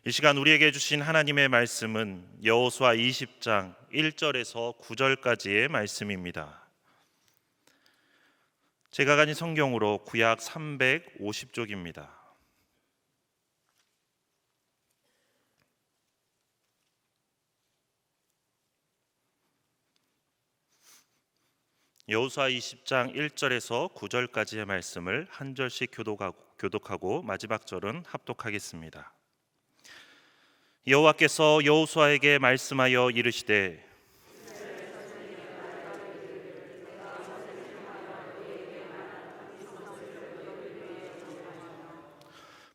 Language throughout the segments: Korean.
이 시간 우리에게 주신 하나님의 말씀은 여호수아 20장 1절에서 9절까지의 말씀입니다. 제가 가진 성경으로 구약 350쪽입니다. 여호수아 20장 1절에서 9절까지의 말씀을 한 절씩 교독하고 마지막 절은 합독하겠습니다. 여호와께서 여호수아에게 말씀하여 이르시되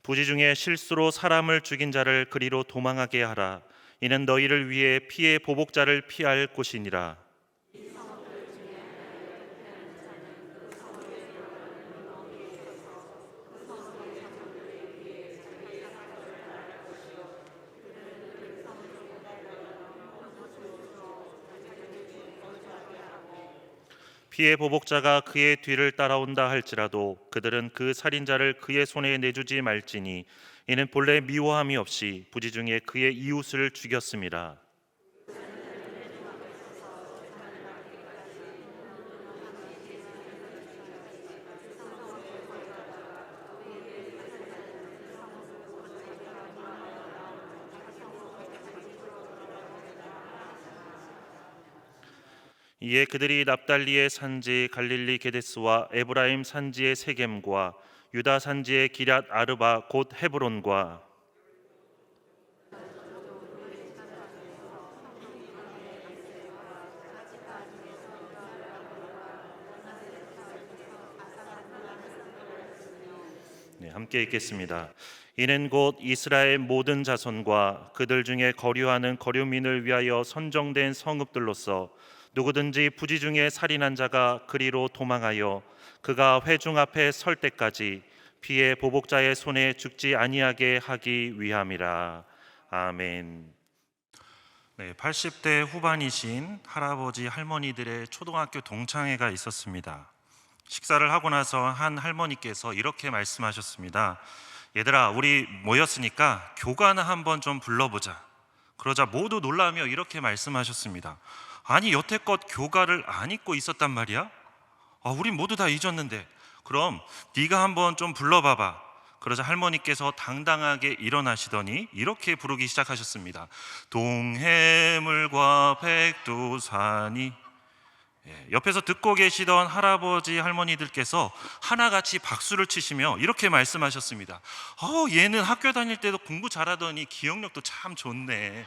부지 중에 실수로 사람을 죽인 자를 그리로 도망하게 하라. 이는 너희를 위해 피의 보복자를 피할 곳이니라. 피의 보복자가 그의 뒤를 따라온다 할지라도 그들은 그 살인자를 그의 손에 내주지 말지니 이는 본래 미워함이 없이 부지 중에 그의 이웃을 죽였음이라. 이에 그들이 납달리의 산지 갈릴리 게데스와 에브라임 산지의 세겜과 유다 산지의 기럇 아르바 곧 헤브론과 함께 읽겠습니다. 이는 곧 이스라엘 모든 자손과 그들 중에 거류하는 거류민을 위하여 선정된 성읍들로서 누구든지 부지 중에 살인한 자가 그리로 도망하여 그가 회중 앞에 설 때까지 피의 보복자의 손에 죽지 아니하게 하기 위함이라. 아멘. 80대 후반이신 할아버지 할머니들의 초등학교 동창회가 있었습니다. 식사를 하고 나서 한 할머니께서 이렇게 말씀하셨습니다. 얘들아, 우리 모였으니까 교가나 한번 좀 불러보자. 그러자 모두 놀라며 이렇게 말씀하셨습니다. 아니, 여태껏 교가를 안 입고 있었단 말이야? 우린 모두 다 잊었는데. 그럼 네가 한번 좀 불러봐봐. 그러자 할머니께서 당당하게 일어나시더니 이렇게 부르기 시작하셨습니다. 동해물과 백두산이. 옆에서 듣고 계시던 할아버지 할머니들께서 하나같이 박수를 치시며 이렇게 말씀하셨습니다. 얘는 학교 다닐 때도 공부 잘하더니 기억력도 참 좋네.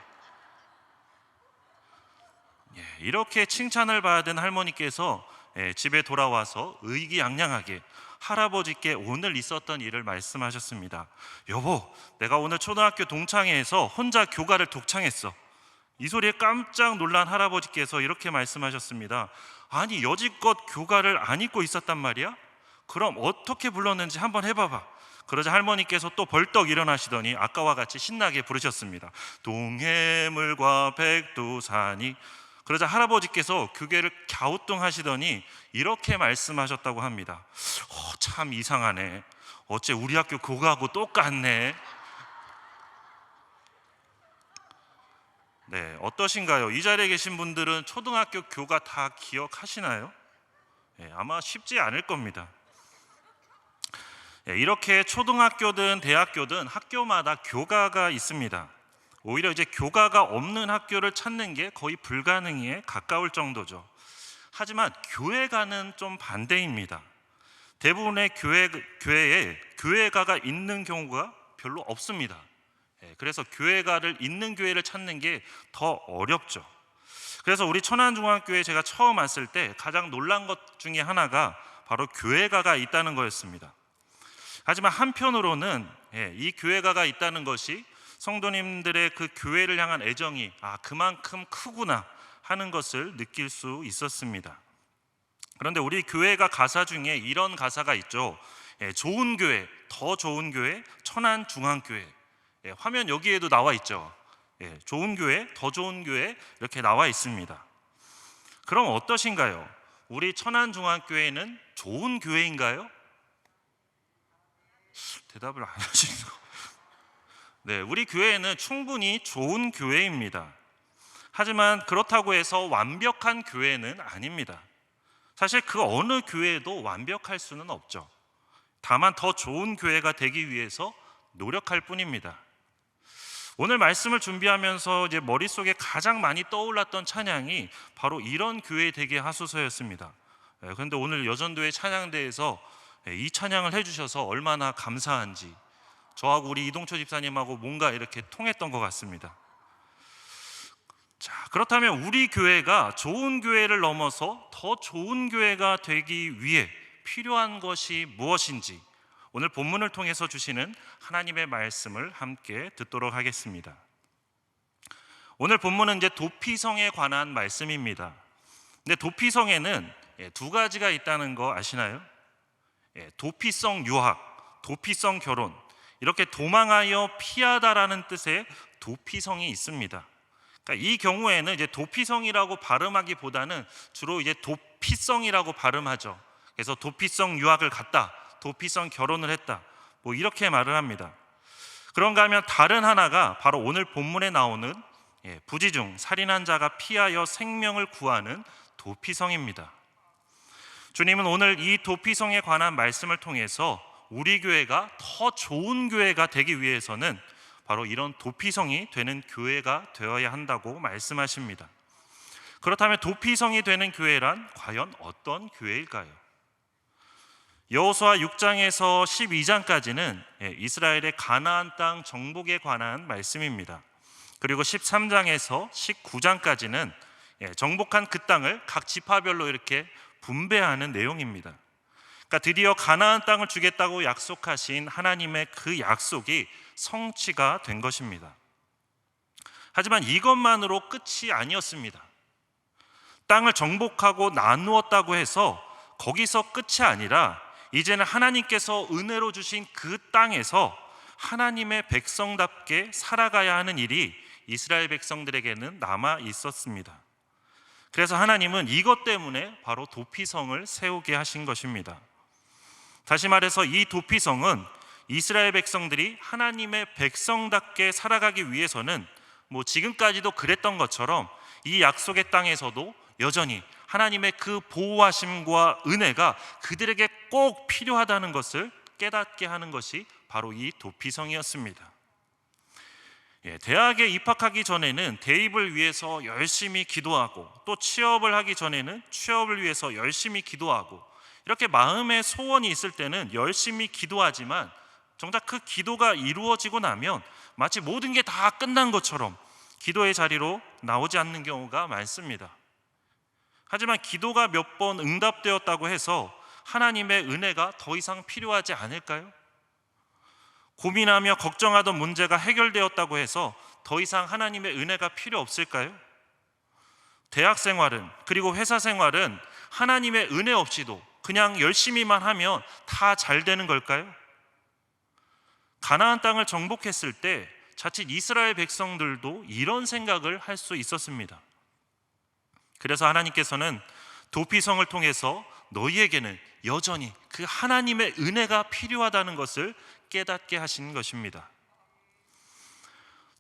이렇게 칭찬을 받은 할머니께서 집에 돌아와서 의기양양하게 할아버지께 오늘 있었던 일을 말씀하셨습니다. 여보, 내가 오늘 초등학교 동창회에서 혼자 교가를 독창했어. 이 소리에 깜짝 놀란 할아버지께서 이렇게 말씀하셨습니다. 아니, 여지껏 교가를 안 입고 있었단 말이야? 그럼 어떻게 불렀는지 한번 해봐봐. 그러자 할머니께서 또 벌떡 일어나시더니 아까와 같이 신나게 부르셨습니다. 동해물과 백두산이. 그러자 할아버지께서 고개를 갸우뚱하시더니 이렇게 말씀하셨다고 합니다. 참 이상하네. 어째 우리 학교 교가하고 똑같네. 어떠신가요? 이 자리에 계신 분들은 초등학교 교가 다 기억하시나요? 아마 쉽지 않을 겁니다. 이렇게 초등학교든 대학교든 학교마다 교가가 있습니다. 오히려 이제 교가가 없는 학교를 찾는 게 거의 불가능에 가까울 정도죠. 하지만 교회가는 좀 반대입니다. 대부분의 교회에 교회가가 있는 경우가 별로 없습니다. 그래서 교회가를 있는 교회를 찾는 게 더 어렵죠. 그래서 우리 천안중앙교회 제가 처음 왔을 때 가장 놀란 것 중에 하나가 바로 교회가가 있다는 거였습니다. 하지만 한편으로는 이 교회가가 있다는 것이 성도님들의 그 교회를 향한 애정이 그만큼 크구나 하는 것을 느낄 수 있었습니다. 그런데 우리 교회가 가사 중에 이런 가사가 있죠. 좋은 교회, 더 좋은 교회, 천안중앙교회. 화면 여기에도 나와 있죠. 좋은 교회, 더 좋은 교회 이렇게 나와 있습니다. 그럼 어떠신가요? 우리 천안중앙교회는 좋은 교회인가요? 대답을 안 하시는 거. 네, 우리 교회는 충분히 좋은 교회입니다. 하지만 그렇다고 해서 완벽한 교회는 아닙니다. 사실 그 어느 교회도 완벽할 수는 없죠. 다만 더 좋은 교회가 되기 위해서 노력할 뿐입니다. 오늘 말씀을 준비하면서 이제 머릿속에 가장 많이 떠올랐던 찬양이 바로 이런 교회 되게 하소서였습니다. 그런데 오늘 여전도의 찬양대에서 이 찬양을 해주셔서 얼마나 감사한지 저하고 우리 이동초 집사님하고 뭔가 이렇게 통했던 것 같습니다. 자, 그렇다면 우리 교회가 좋은 교회를 넘어서 더 좋은 교회가 되기 위해 필요한 것이 무엇인지 오늘 본문을 통해서 주시는 하나님의 말씀을 함께 듣도록 하겠습니다. 오늘 본문은 이제 도피성에 관한 말씀입니다. 근데 도피성에는 두 가지가 있다는 거 아시나요? 도피성 유학, 도피성 결혼, 이렇게 도망하여 피하다라는 뜻의 도피성이 있습니다. 그러니까 이 경우에는 이제 도피성이라고 발음하기보다는 주로 이제 도피성이라고 발음하죠. 그래서 도피성 유학을 갔다, 도피성 결혼을 했다, 뭐 이렇게 말을 합니다. 그런가 하면 다른 하나가 바로 오늘 본문에 나오는 부지중 살인한 자가 피하여 생명을 구하는 도피성입니다. 주님은 오늘 이 도피성에 관한 말씀을 통해서 우리 교회가 더 좋은 교회가 되기 위해서는 바로 이런 도피성이 되는 교회가 되어야 한다고 말씀하십니다. 그렇다면 도피성이 되는 교회란 과연 어떤 교회일까요? 여호수아 6장에서 12장까지는 이스라엘의 가나안 땅 정복에 관한 말씀입니다. 그리고 13장에서 19장까지는 정복한 그 땅을 각 지파별로 이렇게 분배하는 내용입니다. 그러니까 드디어 가나안 땅을 주겠다고 약속하신 하나님의 그 약속이 성취가 된 것입니다. 하지만 이것만으로 끝이 아니었습니다. 땅을 정복하고 나누었다고 해서 거기서 끝이 아니라 이제는 하나님께서 은혜로 주신 그 땅에서 하나님의 백성답게 살아가야 하는 일이 이스라엘 백성들에게는 남아 있었습니다. 그래서 하나님은 이것 때문에 바로 도피성을 세우게 하신 것입니다. 다시 말해서 이 도피성은 이스라엘 백성들이 하나님의 백성답게 살아가기 위해서는 뭐 지금까지도 그랬던 것처럼 이 약속의 땅에서도 여전히 하나님의 그 보호하심과 은혜가 그들에게 꼭 필요하다는 것을 깨닫게 하는 것이 바로 이 도피성이었습니다. 대학에 입학하기 전에는 대입을 위해서 열심히 기도하고 또 취업을 하기 전에는 취업을 위해서 열심히 기도하고 이렇게 마음의 소원이 있을 때는 열심히 기도하지만 정작 그 기도가 이루어지고 나면 마치 모든 게 다 끝난 것처럼 기도의 자리로 나오지 않는 경우가 많습니다. 하지만 기도가 몇 번 응답되었다고 해서 하나님의 은혜가 더 이상 필요하지 않을까요? 고민하며 걱정하던 문제가 해결되었다고 해서 더 이상 하나님의 은혜가 필요 없을까요? 대학 생활은 그리고 회사 생활은 하나님의 은혜 없이도 그냥 열심히만 하면 다 잘 되는 걸까요? 가나안 땅을 정복했을 때 자칫 이스라엘 백성들도 이런 생각을 할 수 있었습니다. 그래서 하나님께서는 도피성을 통해서 너희에게는 여전히 그 하나님의 은혜가 필요하다는 것을 깨닫게 하신 것입니다.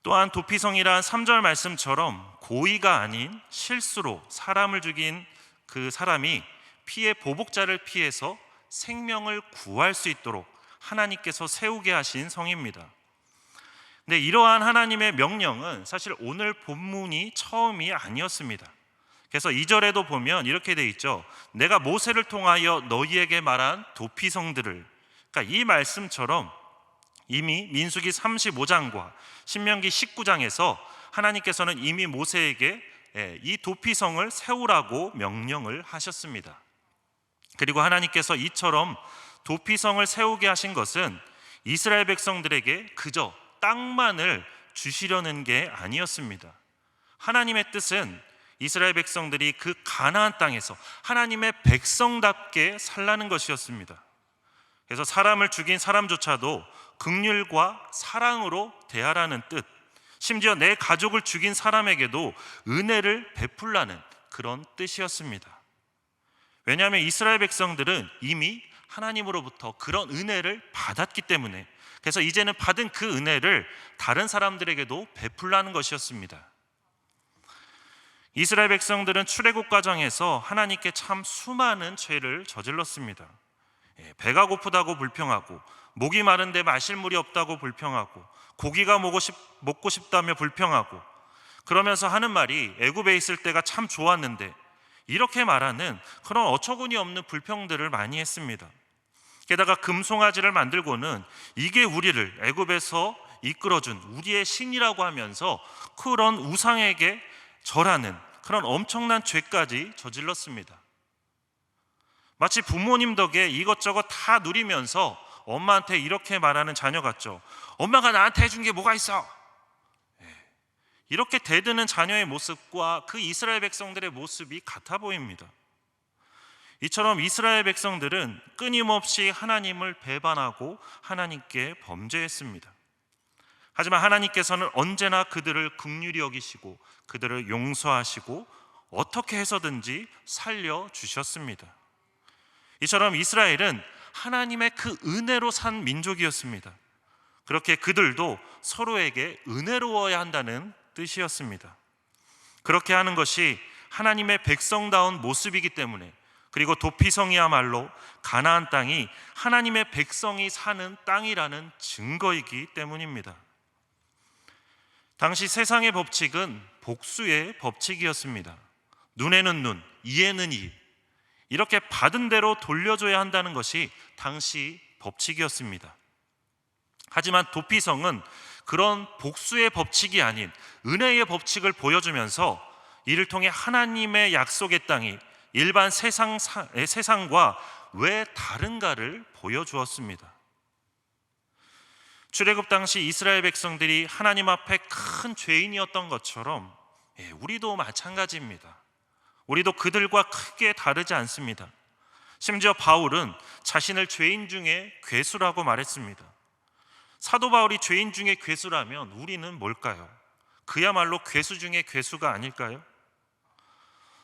또한 도피성이란 3절 말씀처럼 고의가 아닌 실수로 사람을 죽인 그 사람이 피해 보복자를 피해서 생명을 구할 수 있도록 하나님께서 세우게 하신 성입니다. 근데 이러한 하나님의 명령은 사실 오늘 본문이 처음이 아니었습니다. 그래서 2절에도 보면 이렇게 돼 있죠. 내가 모세를 통하여 너희에게 말한 도피성들을, 그러니까 이 말씀처럼 이미 민수기 35장과 신명기 19장에서 하나님께서는 이미 모세에게 이 도피성을 세우라고 명령을 하셨습니다. 그리고 하나님께서 이처럼 도피성을 세우게 하신 것은 이스라엘 백성들에게 그저 땅만을 주시려는 게 아니었습니다. 하나님의 뜻은 이스라엘 백성들이 그 가나안 땅에서 하나님의 백성답게 살라는 것이었습니다. 그래서 사람을 죽인 사람조차도 긍휼과 사랑으로 대하라는 뜻, 심지어 내 가족을 죽인 사람에게도 은혜를 베풀라는 그런 뜻이었습니다. 왜냐하면 이스라엘 백성들은 이미 하나님으로부터 그런 은혜를 받았기 때문에 그래서 이제는 받은 그 은혜를 다른 사람들에게도 베풀라는 것이었습니다. 이스라엘 백성들은 출애굽 과정에서 하나님께 참 수많은 죄를 저질렀습니다. 배가 고프다고 불평하고, 목이 마른데 마실 물이 없다고 불평하고, 고기가 먹고 싶다며 불평하고, 그러면서 하는 말이 애굽에 있을 때가 참 좋았는데, 이렇게 말하는 그런 어처구니 없는 불평들을 많이 했습니다. 게다가 금송아지를 만들고는 이게 우리를 애굽에서 이끌어준 우리의 신이라고 하면서 그런 우상에게 절하는 그런 엄청난 죄까지 저질렀습니다. 마치 부모님 덕에 이것저것 다 누리면서 엄마한테 이렇게 말하는 자녀 같죠. 엄마가 나한테 해준 게 뭐가 있어? 이렇게 대드는 자녀의 모습과 그 이스라엘 백성들의 모습이 같아 보입니다. 이처럼 이스라엘 백성들은 끊임없이 하나님을 배반하고 하나님께 범죄했습니다. 하지만 하나님께서는 언제나 그들을 긍휼히 여기시고 그들을 용서하시고 어떻게 해서든지 살려주셨습니다. 이처럼 이스라엘은 하나님의 그 은혜로 산 민족이었습니다. 그렇게 그들도 서로에게 은혜로워야 한다는 뜻이었습니다. 그렇게 하는 것이 하나님의 백성다운 모습이기 때문에, 그리고 도피성이야말로 가나안 땅이 하나님의 백성이 사는 땅이라는 증거이기 때문입니다. 당시 세상의 법칙은 복수의 법칙이었습니다. 눈에는 눈, 이에는 이, 이렇게 받은 대로 돌려줘야 한다는 것이 당시 법칙이었습니다. 하지만 도피성은 그런 복수의 법칙이 아닌 은혜의 법칙을 보여주면서 이를 통해 하나님의 약속의 땅이 일반 세상과 왜 다른가를 보여주었습니다. 출애굽 당시 이스라엘 백성들이 하나님 앞에 큰 죄인이었던 것처럼 우리도 마찬가지입니다. 우리도 그들과 크게 다르지 않습니다. 심지어 바울은 자신을 죄인 중에 괴수라고 말했습니다. 사도 바울이 죄인 중에 괴수라면 우리는 뭘까요? 그야말로 괴수 중에 괴수가 아닐까요?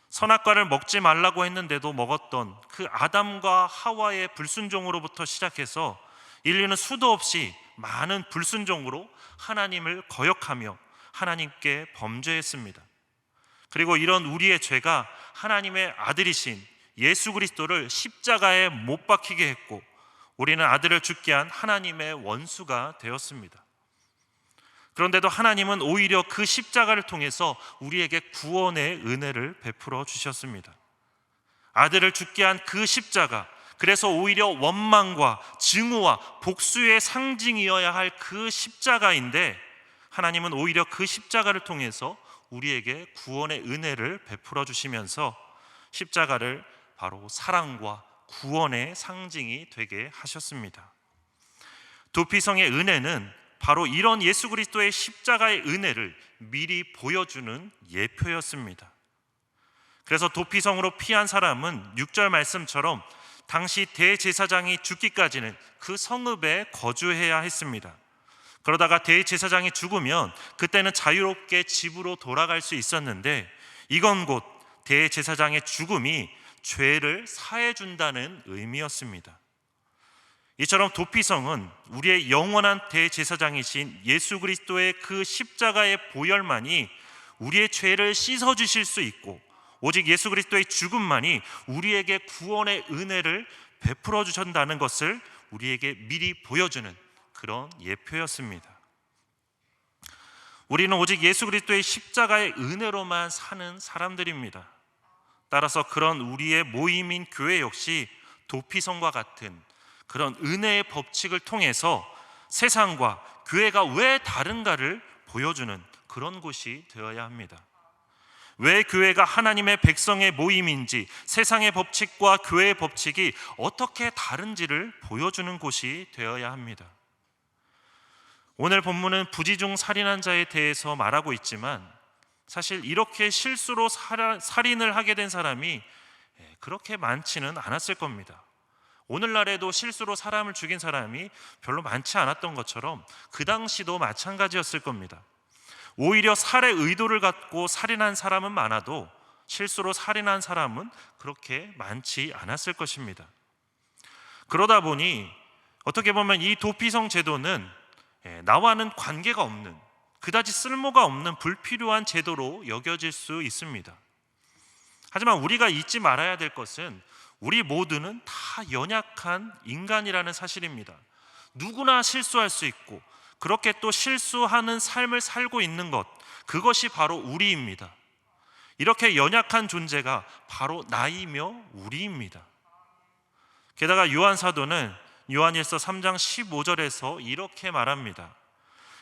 선악과를 먹지 말라고 했는데도 먹었던 그 아담과 하와의 불순종으로부터 시작해서 인류는 수도 없이 많은 불순종으로 하나님을 거역하며 하나님께 범죄했습니다. 그리고 이런 우리의 죄가 하나님의 아들이신 예수 그리스도를 십자가에 못 박히게 했고, 우리는 아들을 죽게 한 하나님의 원수가 되었습니다. 그런데도 하나님은 오히려 그 십자가를 통해서 우리에게 구원의 은혜를 베풀어 주셨습니다. 아들을 죽게 한 그 십자가, 그래서 오히려 원망과 증오와 복수의 상징이어야 할 그 십자가인데, 하나님은 오히려 그 십자가를 통해서 우리에게 구원의 은혜를 베풀어 주시면서 십자가를 바로 사랑과 구원의 상징이 되게 하셨습니다. 도피성의 은혜는 바로 이런 예수 그리스도의 십자가의 은혜를 미리 보여주는 예표였습니다. 그래서 도피성으로 피한 사람은 6절 말씀처럼 당시 대제사장이 죽기까지는 그 성읍에 거주해야 했습니다. 그러다가 대제사장이 죽으면 그때는 자유롭게 집으로 돌아갈 수 있었는데, 이건 곧 대제사장의 죽음이 죄를 사해 준다는 의미였습니다. 이처럼 도피성은 우리의 영원한 대제사장이신 예수 그리스도의 그 십자가의 보혈만이 우리의 죄를 씻어 주실 수 있고, 오직 예수 그리스도의 죽음만이 우리에게 구원의 은혜를 베풀어 주신다는 것을 우리에게 미리 보여주는 그런 예표였습니다. 우리는 오직 예수 그리스도의 십자가의 은혜로만 사는 사람들입니다. 따라서 그런 우리의 모임인 교회 역시 도피성과 같은 그런 은혜의 법칙을 통해서 세상과 교회가 왜 다른가를 보여주는 그런 곳이 되어야 합니다. 왜 교회가 하나님의 백성의 모임인지, 세상의 법칙과 교회의 법칙이 어떻게 다른지를 보여주는 곳이 되어야 합니다. 오늘 본문은 부지중 살인한 자에 대해서 말하고 있지만, 사실 이렇게 실수로 살인을 하게 된 사람이 그렇게 많지는 않았을 겁니다. 오늘날에도 실수로 사람을 죽인 사람이 별로 많지 않았던 것처럼 그 당시도 마찬가지였을 겁니다. 오히려 살해 의도를 갖고 살인한 사람은 많아도 실수로 살인한 사람은 그렇게 많지 않았을 것입니다. 그러다 보니 어떻게 보면 이 도피성 제도는 나와는 관계가 없는, 그다지 쓸모가 없는 불필요한 제도로 여겨질 수 있습니다. 하지만 우리가 잊지 말아야 될 것은 우리 모두는 다 연약한 인간이라는 사실입니다. 누구나 실수할 수 있고 그렇게 또 실수하는 삶을 살고 있는 것, 그것이 바로 우리입니다. 이렇게 연약한 존재가 바로 나이며 우리입니다. 게다가 요한 사도는 요한일서 3장 15절에서 이렇게 말합니다.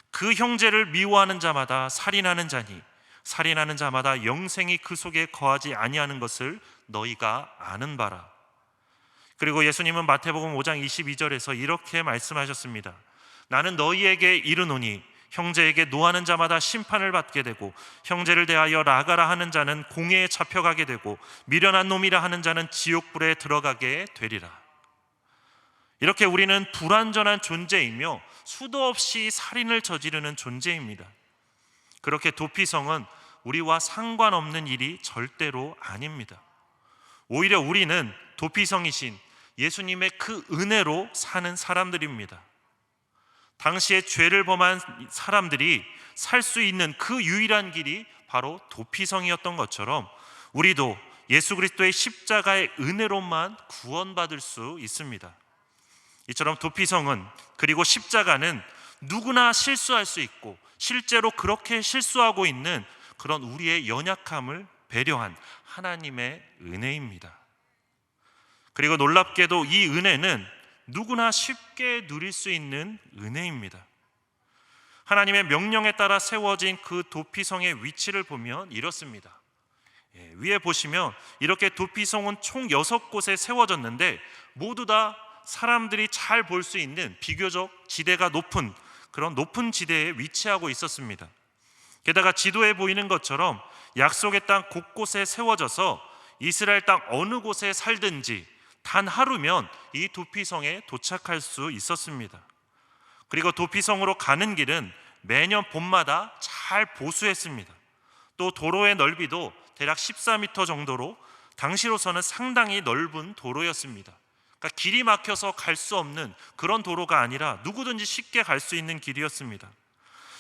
그 형제를 미워하는 자마다 살인하는 자니 살인하는 자마다 영생이 그 속에 거하지 아니하는 것을 너희가 아는 바라. 그리고 예수님은 마태복음 5장 22절에서 이렇게 말씀하셨습니다. 나는 너희에게 이르노니 형제에게 노하는 자마다 심판을 받게 되고 형제를 대하여 나가라 하는 자는 공회에 잡혀가게 되고 미련한 놈이라 하는 자는 지옥불에 들어가게 되리라. 이렇게 우리는 불완전한 존재이며 수도 없이 살인을 저지르는 존재입니다. 그렇게 도피성은 우리와 상관없는 일이 절대로 아닙니다. 오히려 우리는 도피성이신 예수님의 그 은혜로 사는 사람들입니다. 당시에 죄를 범한 사람들이 살 수 있는 그 유일한 길이 바로 도피성이었던 것처럼 우리도 예수 그리스도의 십자가의 은혜로만 구원받을 수 있습니다. 이처럼 도피성은, 그리고 십자가는 누구나 실수할 수 있고 실제로 그렇게 실수하고 있는 그런 우리의 연약함을 배려한 하나님의 은혜입니다. 그리고 놀랍게도 이 은혜는 누구나 쉽게 누릴 수 있는 은혜입니다. 하나님의 명령에 따라 세워진 그 도피성의 위치를 보면 이렇습니다. 위에 보시면 이렇게 도피성은 총 6곳에 세워졌는데 모두 다 사람들이 잘 볼 수 있는 비교적 지대가 높은 그런 높은 지대에 위치하고 있었습니다. 게다가 지도에 보이는 것처럼 약속의 땅 곳곳에 세워져서 이스라엘 땅 어느 곳에 살든지 단 하루면 이 도피성에 도착할 수 있었습니다. 그리고 도피성으로 가는 길은 매년 봄마다 잘 보수했습니다. 또 도로의 넓이도 대략 14m 정도로 당시로서는 상당히 넓은 도로였습니다. 그러니까 길이 막혀서 갈 수 없는 그런 도로가 아니라 누구든지 쉽게 갈 수 있는 길이었습니다.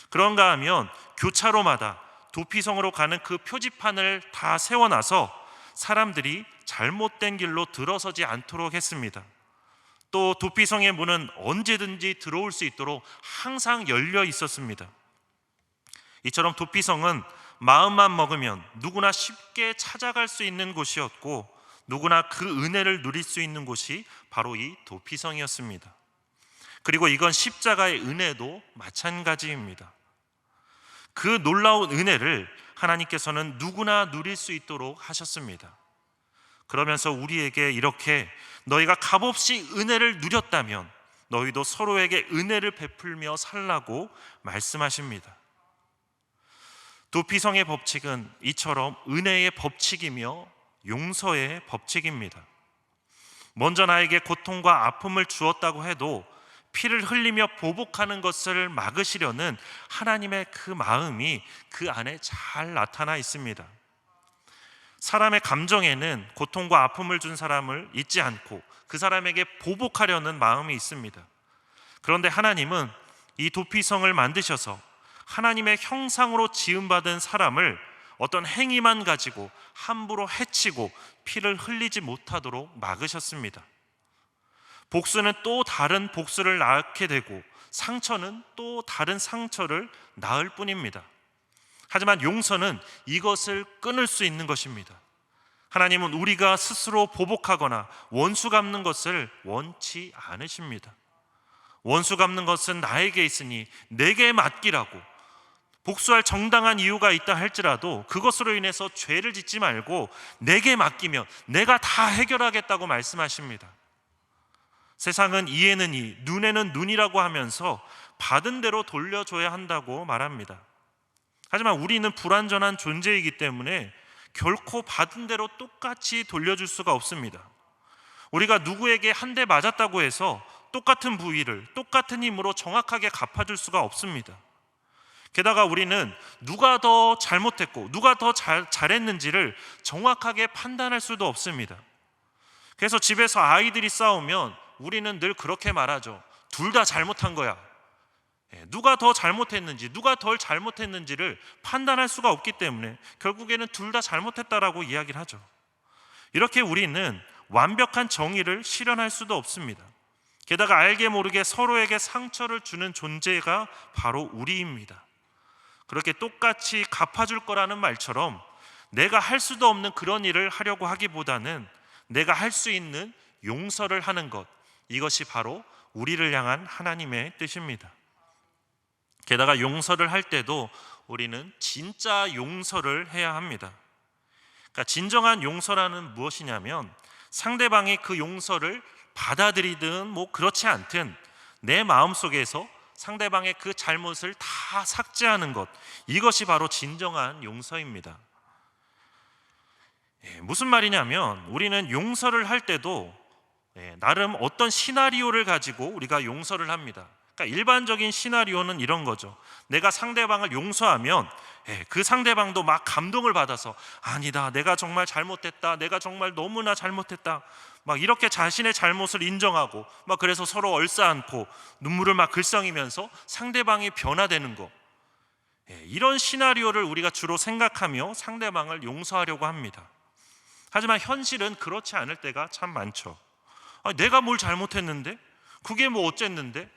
그런가 하면 교차로마다 도피성으로 가는 그 표지판을 다 세워놔서 사람들이 잘못된 길로 들어서지 않도록 했습니다. 또 도피성의 문은 언제든지 들어올 수 있도록 항상 열려 있었습니다. 이처럼 도피성은 마음만 먹으면 누구나 쉽게 찾아갈 수 있는 곳이었고 누구나 그 은혜를 누릴 수 있는 곳이 바로 이 도피성이었습니다. 그리고 이건 십자가의 은혜도 마찬가지입니다. 그 놀라운 은혜를 하나님께서는 누구나 누릴 수 있도록 하셨습니다. 그러면서 우리에게 이렇게 너희가 값없이 은혜를 누렸다면 너희도 서로에게 은혜를 베풀며 살라고 말씀하십니다. 도피성의 법칙은 이처럼 은혜의 법칙이며 용서의 법칙입니다. 먼저 나에게 고통과 아픔을 주었다고 해도 피를 흘리며 보복하는 것을 막으시려는 하나님의 그 마음이 그 안에 잘 나타나 있습니다. 사람의 감정에는 고통과 아픔을 준 사람을 잊지 않고 그 사람에게 보복하려는 마음이 있습니다. 그런데 하나님은 이 도피성을 만드셔서 하나님의 형상으로 지음받은 사람을 어떤 행위만 가지고 함부로 해치고 피를 흘리지 못하도록 막으셨습니다. 복수는 또 다른 복수를 낳게 되고 상처는 또 다른 상처를 낳을 뿐입니다. 하지만 용서는 이것을 끊을 수 있는 것입니다. 하나님은 우리가 스스로 보복하거나 원수 갚는 것을 원치 않으십니다. 원수 갚는 것은 나에게 있으니 내게 맡기라고, 복수할 정당한 이유가 있다 할지라도 그것으로 인해서 죄를 짓지 말고 내게 맡기면 내가 다 해결하겠다고 말씀하십니다. 세상은 이에는 이, 눈에는 눈이라고 하면서 받은 대로 돌려줘야 한다고 말합니다. 하지만 우리는 불완전한 존재이기 때문에 결코 받은 대로 똑같이 돌려줄 수가 없습니다. 우리가 누구에게 한 대 맞았다고 해서 똑같은 부위를 똑같은 힘으로 정확하게 갚아줄 수가 없습니다. 게다가 우리는 누가 더 잘못했고 누가 더 잘했는지를 정확하게 판단할 수도 없습니다. 그래서 집에서 아이들이 싸우면 우리는 늘 그렇게 말하죠. 둘 다 잘못한 거야. 누가 더 잘못했는지, 누가 덜 잘못했는지를 판단할 수가 없기 때문에 결국에는 둘 다 잘못했다라고 이야기를 하죠. 이렇게 우리는 완벽한 정의를 실현할 수도 없습니다. 게다가 알게 모르게 서로에게 상처를 주는 존재가 바로 우리입니다. 그렇게 똑같이 갚아줄 거라는 말처럼 내가 할 수도 없는 그런 일을 하려고 하기보다는 내가 할 수 있는 용서를 하는 것, 이것이 바로 우리를 향한 하나님의 뜻입니다. 게다가 용서를 할 때도 우리는 진짜 용서를 해야 합니다. 그러니까 진정한 용서라는 무엇이냐면 상대방이 그 용서를 받아들이든 그렇지 않든 내 마음속에서 상대방의 그 잘못을 다 삭제하는 것, 이것이 바로 진정한 용서입니다. 무슨 말이냐면 우리는 용서를 할 때도 나름 어떤 시나리오를 가지고 우리가 용서를 합니다. 그러니까 일반적인 시나리오는 이런 거죠. 내가 상대방을 용서하면 그 상대방도 막 감동을 받아서 아니다, 내가 정말 잘못했다, 내가 정말 너무나 잘못했다, 막 이렇게 자신의 잘못을 인정하고 막 그래서 서로 얼싸안고 눈물을 막 글썽이면서 상대방이 변화되는 거, 이런 시나리오를 우리가 주로 생각하며 상대방을 용서하려고 합니다. 하지만 현실은 그렇지 않을 때가 참 많죠. 내가 뭘 잘못했는데? 그게 뭐 어쨌는데?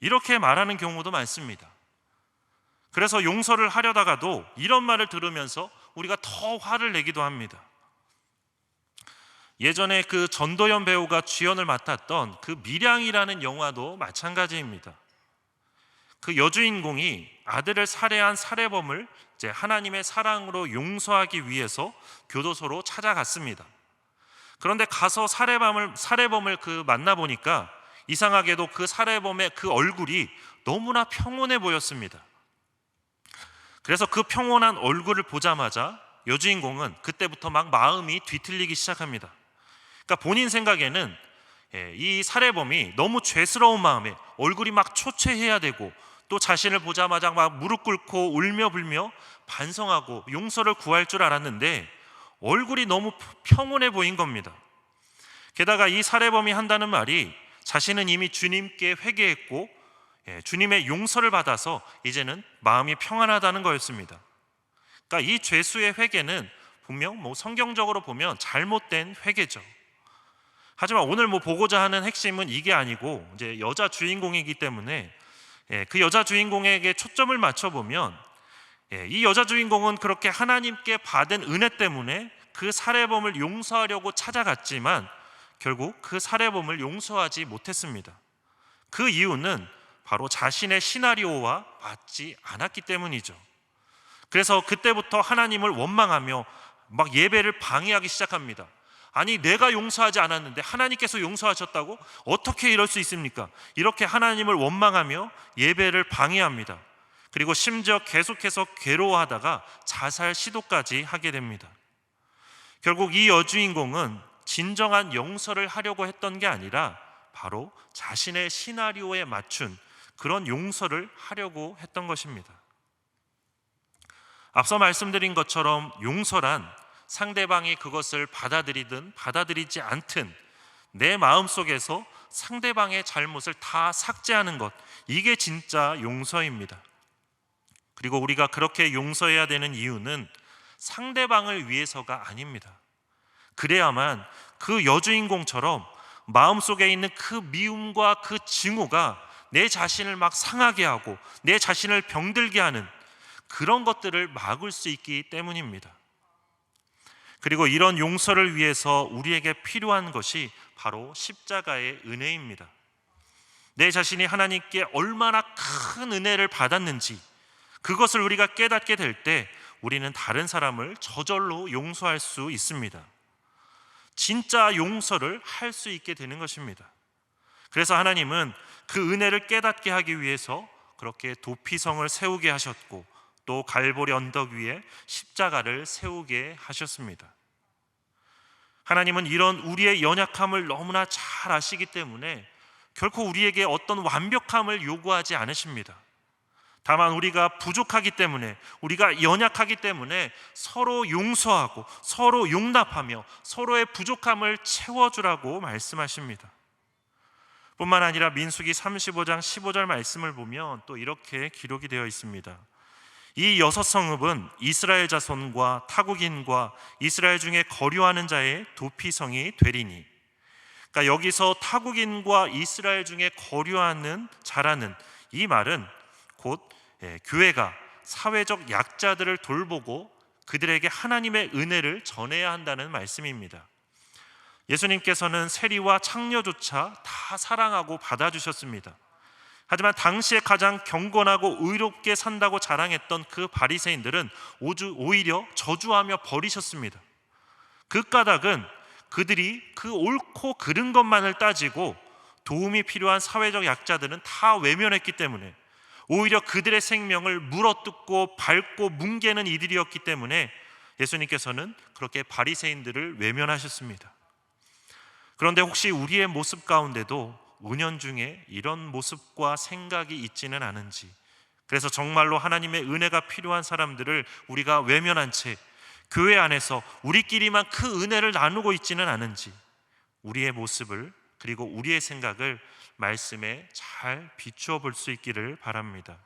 이렇게 말하는 경우도 많습니다. 그래서 용서를 하려다가도 이런 말을 들으면서 우리가 더 화를 내기도 합니다. 예전에 그 전도연 배우가 주연을 맡았던 그 밀양이라는 영화도 마찬가지입니다. 그 여주인공이 아들을 살해한 살해범을 이제 하나님의 사랑으로 용서하기 위해서 교도소로 찾아갔습니다. 그런데 가서 살해범을 만나보니까 이상하게도 그 살해범의 그 얼굴이 너무나 평온해 보였습니다. 그래서 그 평온한 얼굴을 보자마자 여주인공은 그때부터 막 마음이 뒤틀리기 시작합니다. 그러니까 본인 생각에는 이 살해범이 너무 죄스러운 마음에 얼굴이 막 초췌해야 되고 또 자신을 보자마자 막 무릎 꿇고 울며 불며 반성하고 용서를 구할 줄 알았는데 얼굴이 너무 평온해 보인 겁니다. 게다가 이 살해범이 한다는 말이 자신은 이미 주님께 회개했고 주님의 용서를 받아서 이제는 마음이 평안하다는 거였습니다. 그러니까 이 죄수의 회개는 분명 성경적으로 보면 잘못된 회개죠. 하지만 오늘 보고자 하는 핵심은 이게 아니고 이제 여자 주인공이기 때문에 그 여자 주인공에게 초점을 맞춰보면 이 여자 주인공은 그렇게 하나님께 받은 은혜 때문에 그 살해범을 용서하려고 찾아갔지만 결국 그 살해범을 용서하지 못했습니다. 그 이유는 바로 자신의 시나리오와 맞지 않았기 때문이죠. 그래서 그때부터 하나님을 원망하며 막 예배를 방해하기 시작합니다. 아니, 내가 용서하지 않았는데 하나님께서 용서하셨다고? 어떻게 이럴 수 있습니까? 이렇게 하나님을 원망하며 예배를 방해합니다. 그리고 심지어 계속해서 괴로워하다가 자살 시도까지 하게 됩니다. 결국 이 여주인공은 진정한 용서를 하려고 했던 게 아니라 바로 자신의 시나리오에 맞춘 그런 용서를 하려고 했던 것입니다. 앞서 말씀드린 것처럼 용서란 상대방이 그것을 받아들이든 받아들이지 않든 내 마음속에서 상대방의 잘못을 다 삭제하는 것, 이게 진짜 용서입니다. 그리고 우리가 그렇게 용서해야 되는 이유는 상대방을 위해서가 아닙니다. 그래야만 그 여주인공처럼 마음속에 있는 그 미움과 그 증오가 내 자신을 막 상하게 하고 내 자신을 병들게 하는 그런 것들을 막을 수 있기 때문입니다. 그리고 이런 용서를 위해서 우리에게 필요한 것이 바로 십자가의 은혜입니다. 내 자신이 하나님께 얼마나 큰 은혜를 받았는지 그것을 우리가 깨닫게 될 때 우리는 다른 사람을 저절로 용서할 수 있습니다. 진짜 용서를 할 수 있게 되는 것입니다. 그래서 하나님은 그 은혜를 깨닫게 하기 위해서 그렇게 도피성을 세우게 하셨고 또 갈보리 언덕 위에 십자가를 세우게 하셨습니다. 하나님은 이런 우리의 연약함을 너무나 잘 아시기 때문에 결코 우리에게 어떤 완벽함을 요구하지 않으십니다. 다만 우리가 부족하기 때문에, 우리가 연약하기 때문에 서로 용서하고 서로 용납하며 서로의 부족함을 채워주라고 말씀하십니다. 뿐만 아니라 민수기 35장 15절 말씀을 보면 또 이렇게 기록이 되어 있습니다. 이 6성읍은 이스라엘 자손과 타국인과 이스라엘 중에 거류하는 자의 도피성이 되리니. 그러니까 여기서 타국인과 이스라엘 중에 거류하는 자라는 이 말은 곧 교회가 사회적 약자들을 돌보고 그들에게 하나님의 은혜를 전해야 한다는 말씀입니다. 예수님께서는 세리와 창녀조차 다 사랑하고 받아주셨습니다. 하지만 당시에 가장 경건하고 의롭게 산다고 자랑했던 그 바리새인들은 오히려 저주하며 버리셨습니다. 그 까닭은 그들이 그 옳고 그른 것만을 따지고 도움이 필요한 사회적 약자들은 다 외면했기 때문에, 오히려 그들의 생명을 물어뜯고 밟고 뭉개는 이들이었기 때문에 예수님께서는 그렇게 바리새인들을 외면하셨습니다. 그런데 혹시 우리의 모습 가운데도 은연중에 이런 모습과 생각이 있지는 않은지, 그래서 정말로 하나님의 은혜가 필요한 사람들을 우리가 외면한 채 교회 안에서 우리끼리만 그 은혜를 나누고 있지는 않은지, 우리의 모습을 그리고 우리의 생각을 말씀에 잘 비추어 볼 수 있기를 바랍니다.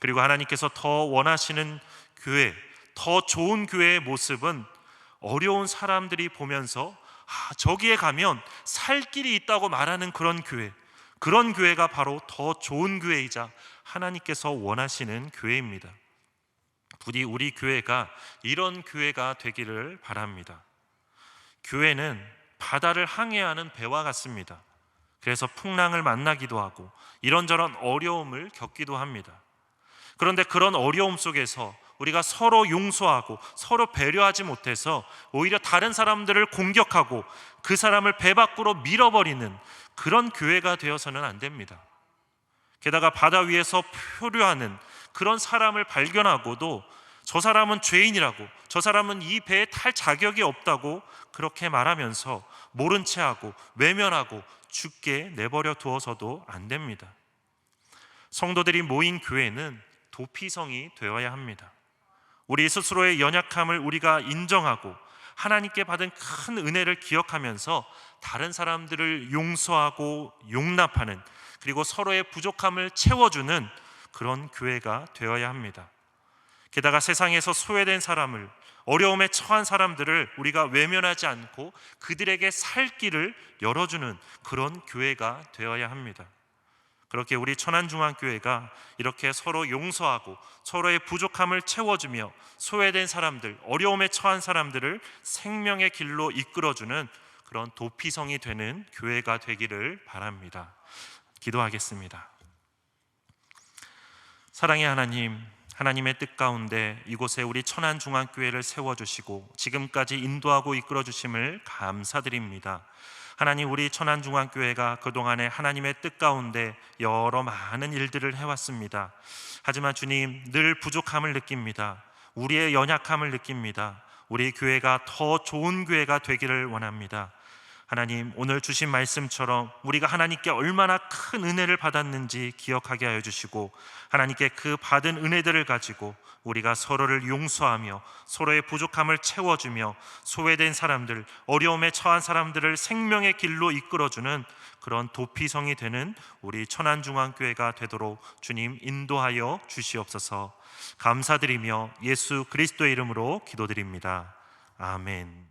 그리고 하나님께서 더 원하시는 교회, 더 좋은 교회의 모습은 어려운 사람들이 보면서 저기에 가면 살 길이 있다고 말하는 그런 교회가 바로 더 좋은 교회이자 하나님께서 원하시는 교회입니다. 부디 우리 교회가 이런 교회가 되기를 바랍니다. 교회는 바다를 항해하는 배와 같습니다. 그래서 풍랑을 만나기도 하고 이런저런 어려움을 겪기도 합니다. 그런데 그런 어려움 속에서 우리가 서로 용서하고 서로 배려하지 못해서 오히려 다른 사람들을 공격하고 그 사람을 배 밖으로 밀어버리는 그런 교회가 되어서는 안 됩니다. 게다가 바다 위에서 표류하는 그런 사람을 발견하고도 저 사람은 죄인이라고, 저 사람은 이 배에 탈 자격이 없다고 그렇게 말하면서 모른 채 하고 외면하고 죽게 내버려 두어서도 안 됩니다. 성도들이 모인 교회는 도피성이 되어야 합니다. 우리 스스로의 연약함을 우리가 인정하고 하나님께 받은 큰 은혜를 기억하면서 다른 사람들을 용서하고 용납하는, 그리고 서로의 부족함을 채워주는 그런 교회가 되어야 합니다. 게다가 세상에서 소외된 사람을, 어려움에 처한 사람들을 우리가 외면하지 않고 그들에게 살 길을 열어주는 그런 교회가 되어야 합니다. 그렇게 우리 천안중앙교회가 이렇게 서로 용서하고 서로의 부족함을 채워주며 소외된 사람들, 어려움에 처한 사람들을 생명의 길로 이끌어주는 그런 도피성이 되는 교회가 되기를 바랍니다. 기도하겠습니다. 사랑의 하나님, 하나님의 뜻 가운데 이곳에 우리 천안중앙교회를 세워주시고 지금까지 인도하고 이끌어주심을 감사드립니다. 하나님, 우리 천안중앙교회가 그동안에 하나님의 뜻 가운데 여러 많은 일들을 해왔습니다. 하지만 주님, 늘 부족함을 느낍니다. 우리의 연약함을 느낍니다. 우리 교회가 더 좋은 교회가 되기를 원합니다. 하나님, 오늘 주신 말씀처럼 우리가 하나님께 얼마나 큰 은혜를 받았는지 기억하게 하여 주시고, 하나님께 그 받은 은혜들을 가지고 우리가 서로를 용서하며 서로의 부족함을 채워주며 소외된 사람들, 어려움에 처한 사람들을 생명의 길로 이끌어주는 그런 도피성이 되는 우리 천안중앙교회가 되도록 주님 인도하여 주시옵소서. 감사드리며 예수 그리스도의 이름으로 기도드립니다. 아멘.